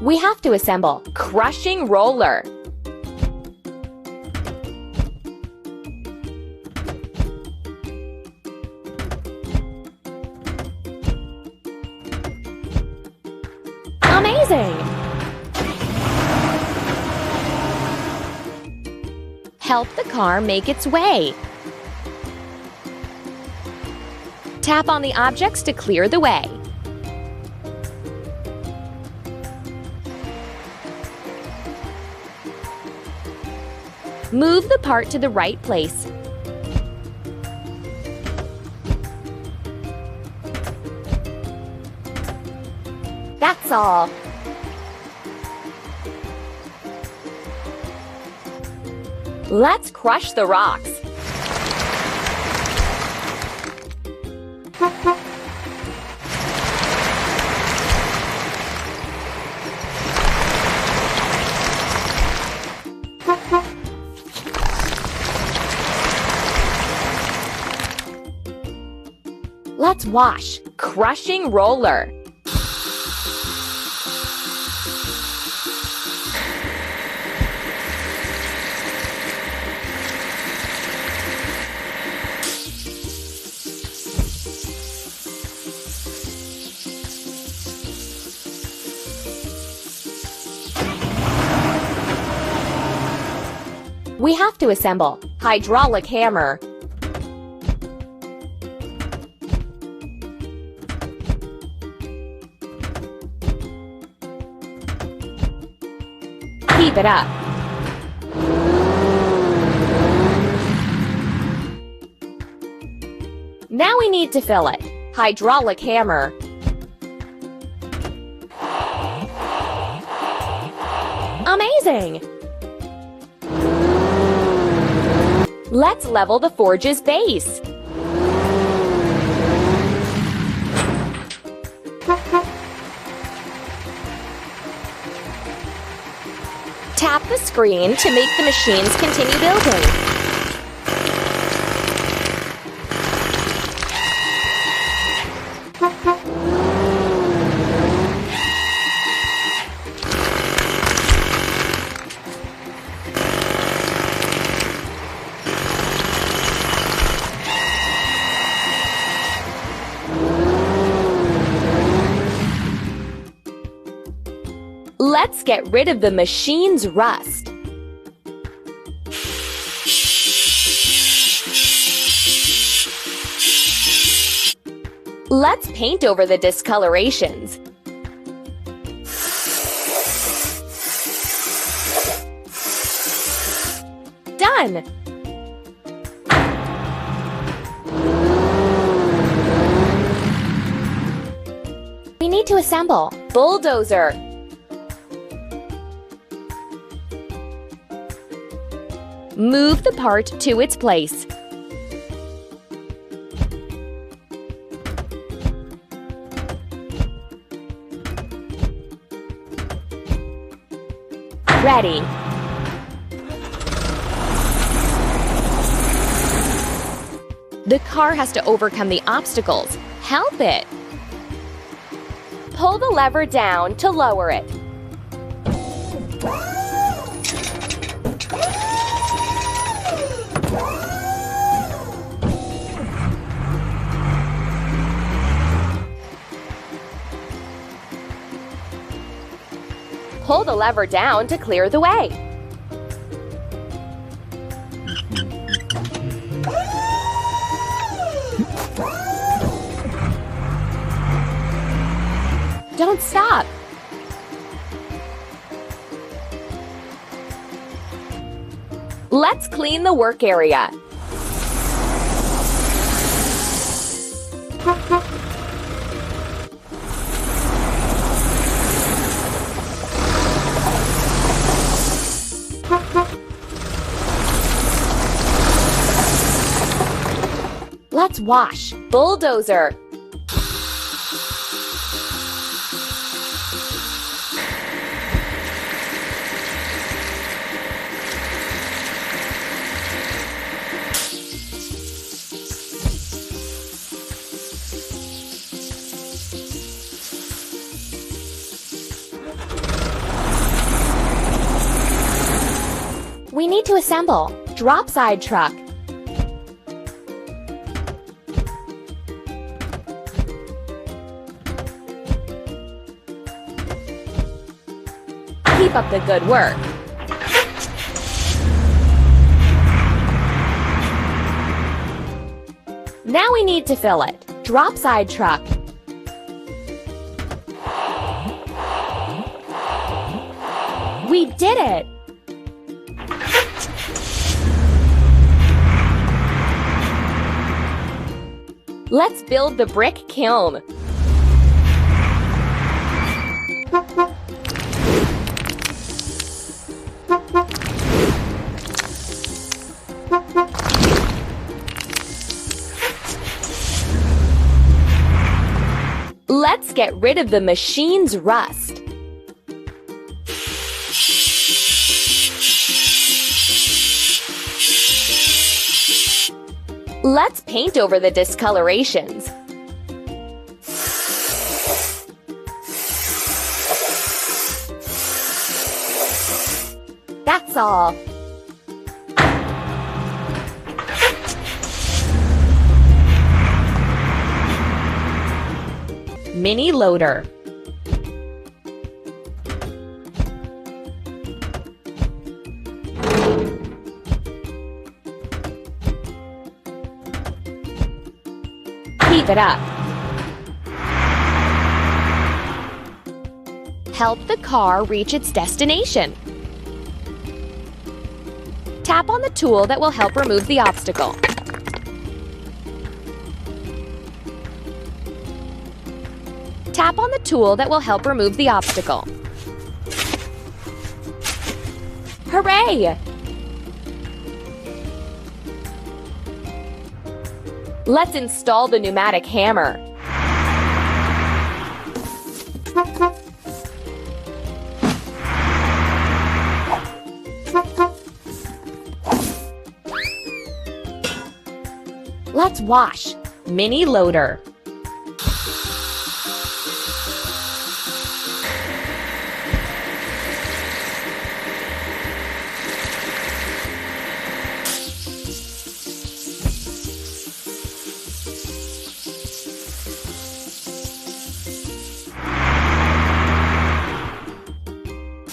We have to assemble crushing roller. Amazing! Help the car make its way. Tap on the objects to clear the way. Move the part to the right place. That's all. Let's crush the rocks. Let's wash crushing roller. We have to assemble hydraulic hammer. Keep it up. Now we need to fill it. Hydraulic hammer. Amazing! Let's level the forge's base. Tap the screen to make the machines continue building. Let's get rid of the machine's rust. Let's paint over the discolorations. Done! We need to assemble bulldozer. Move the part to its place. Ready. The car has to overcome the obstacles. Help it. Pull the lever down to lower it. Pull the lever down to clear the way. Don't stop. Let's clean the work area. Let's wash bulldozer. need to assemble. Drop side truck. Keep up the good work. Now we need to fill it. Drop side truck. We did it! Let's build the brick kiln. Let's get rid of the machine's rust. Let's paint over the discolorations. That's all. Mini loader. Keep it up. Help the car reach its destination. Tap on the tool that will help remove the obstacle. Tap on the tool that will help remove the obstacle. Hooray! Let's install the pneumatic hammer. Let's wash. Mini loader.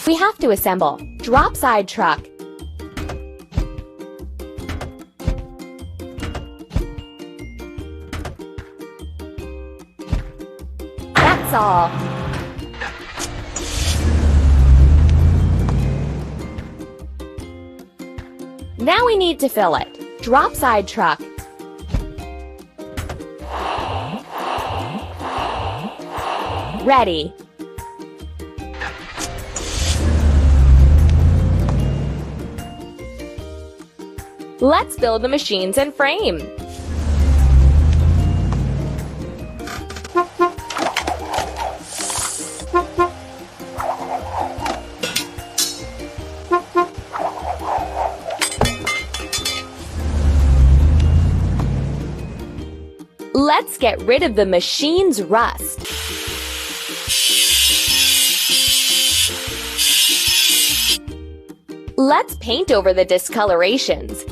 We have to assemble. Drop side truck. That's all. Now we need to fill it. Drop side truck. Ready. Let's build the machines and frame. Let's get rid of the machine's rust. Let's paint over the discolorations.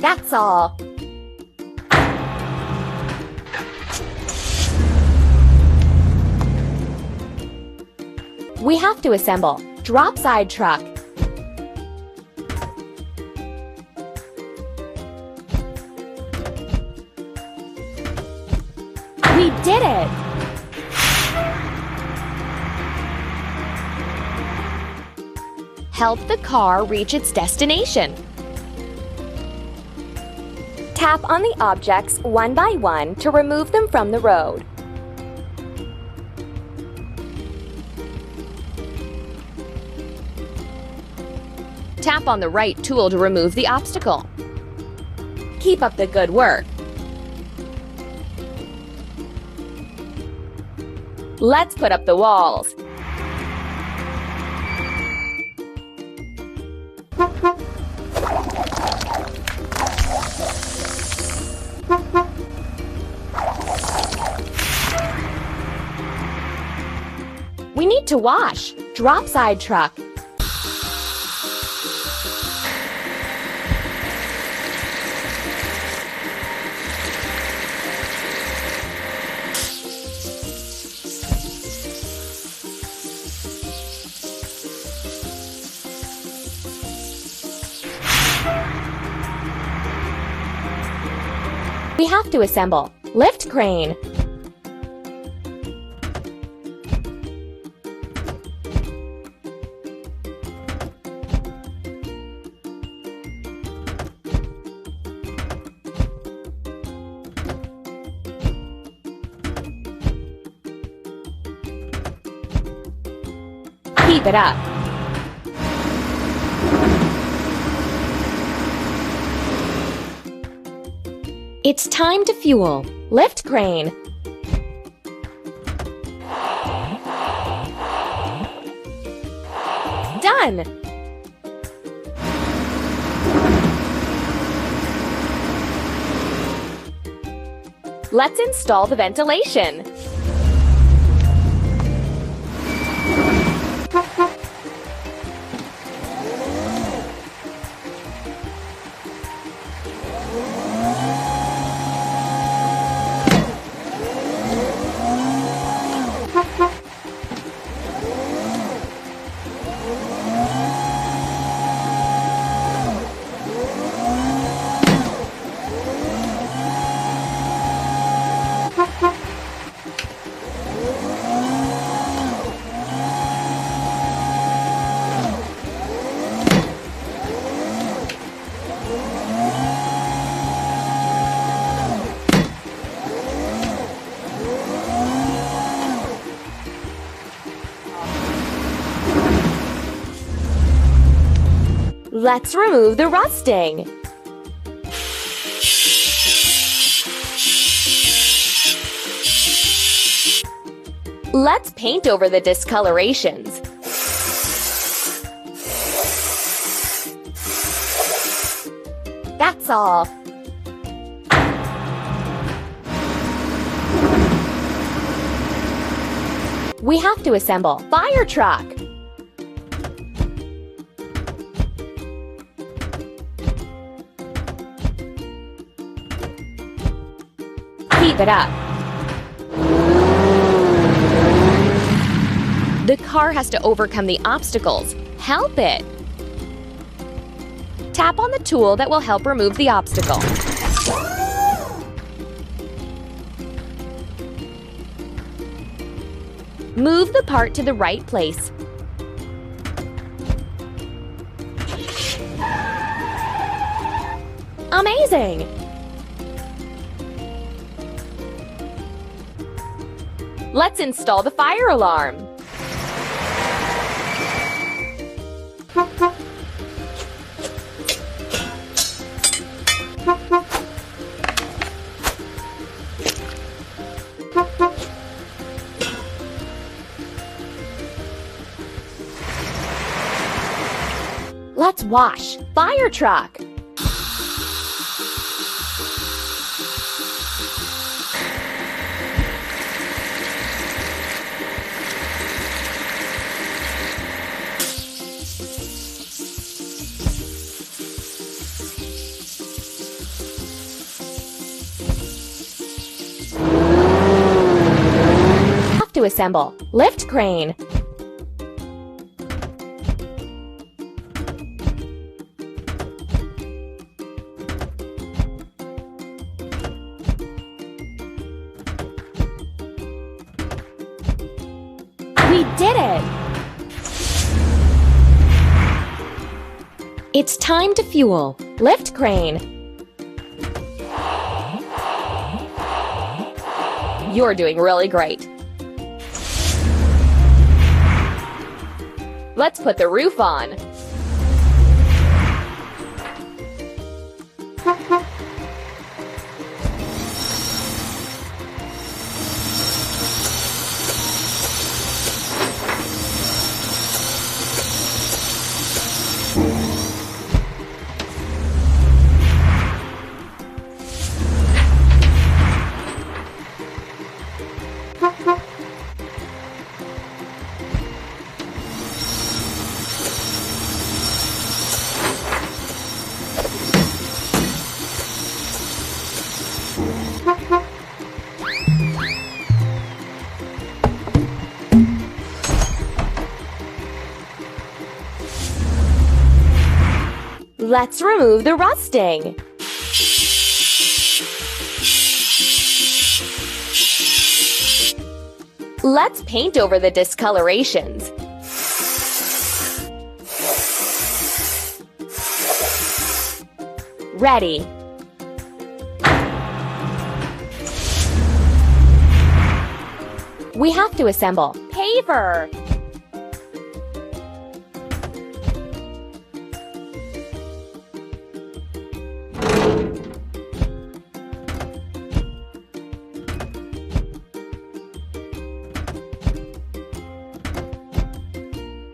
That's all. We have to assemble. Drop side truck. We did it! Help the car reach its destination. Tap on the objects one by one to remove them from the road. Tap on the right tool to remove the obstacle. Keep up the good work. Let's put up the walls. We need to wash. Drop side truck. We have to assemble. Lift crane. Keep it up. It's time to fuel. Lift crane. Done! Let's install the ventilation. Let's remove the rusting. Let's paint over the discolorations. That's all. We have to assemble fire truck. Keep it up. The car has to overcome the obstacles. Help it. Tap on the tool that will help remove the obstacle. Move the part to the right place. Amazing! Let's install the fire alarm. Let's wash. Fire truck. Have to assemble. Lift crane. We did it! It's time to fuel. Lift crane. You're doing really great. Let's put the roof on. Let's remove the rusting. Let's paint over the discolorations. Ready. We have to assemble paver.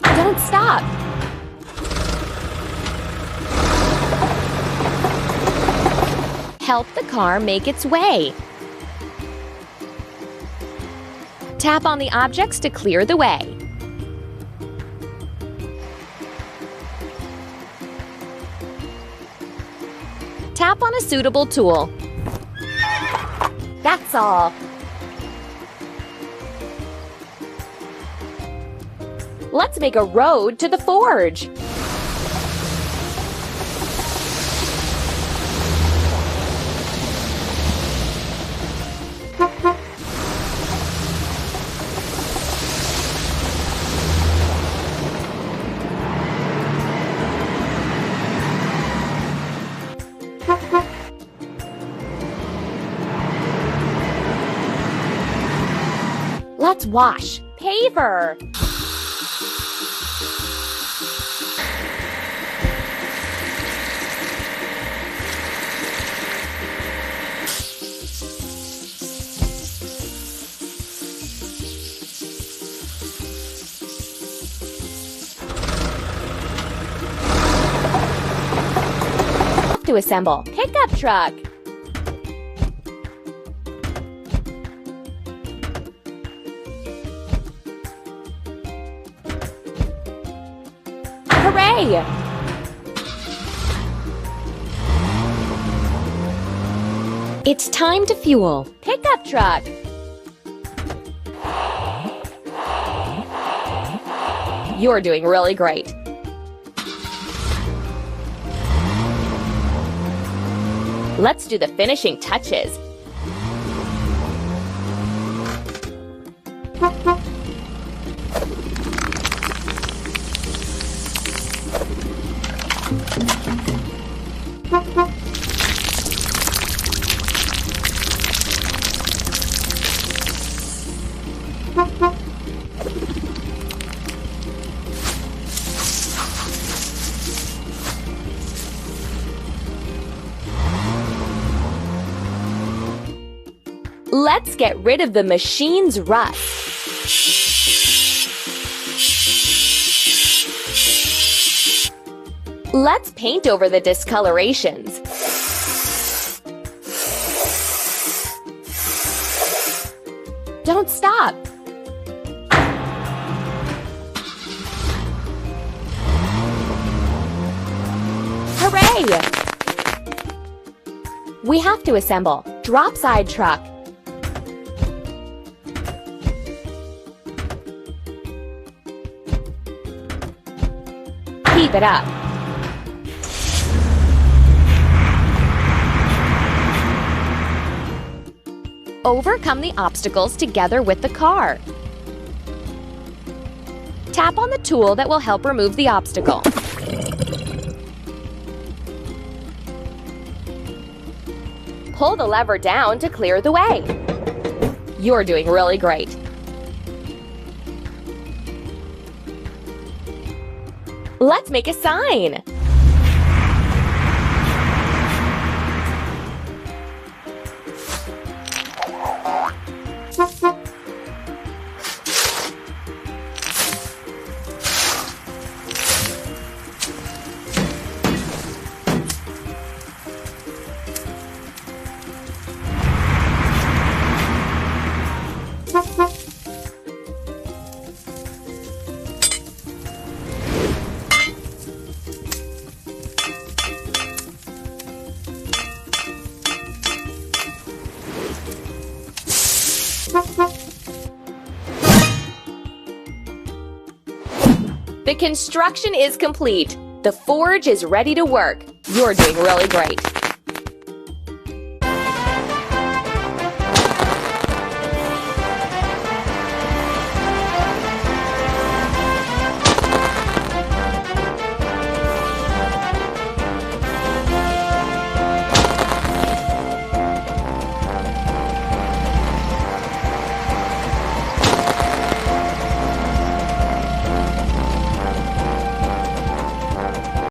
Don't stop. Help the car make its way. Tap on the objects to clear the way. Tap on a suitable tool. That's all. Let's make a road to the forge. Let's wash paver. To assemble pickup truck. Hooray! It's time to fuel pickup truck. You're doing really great. Let's do the finishing touches. Let's get rid of the machine's rust. Let's paint over the discolorations. Don't stop. Hooray! We have to assemble drop side truck. Keep it up. Overcome the obstacles together with the car. Tap on the tool that will help remove the obstacle. Pull the lever down to clear the way. You're doing really great. Let's make a sign. The construction is complete. The forge is ready to work. You're doing really great.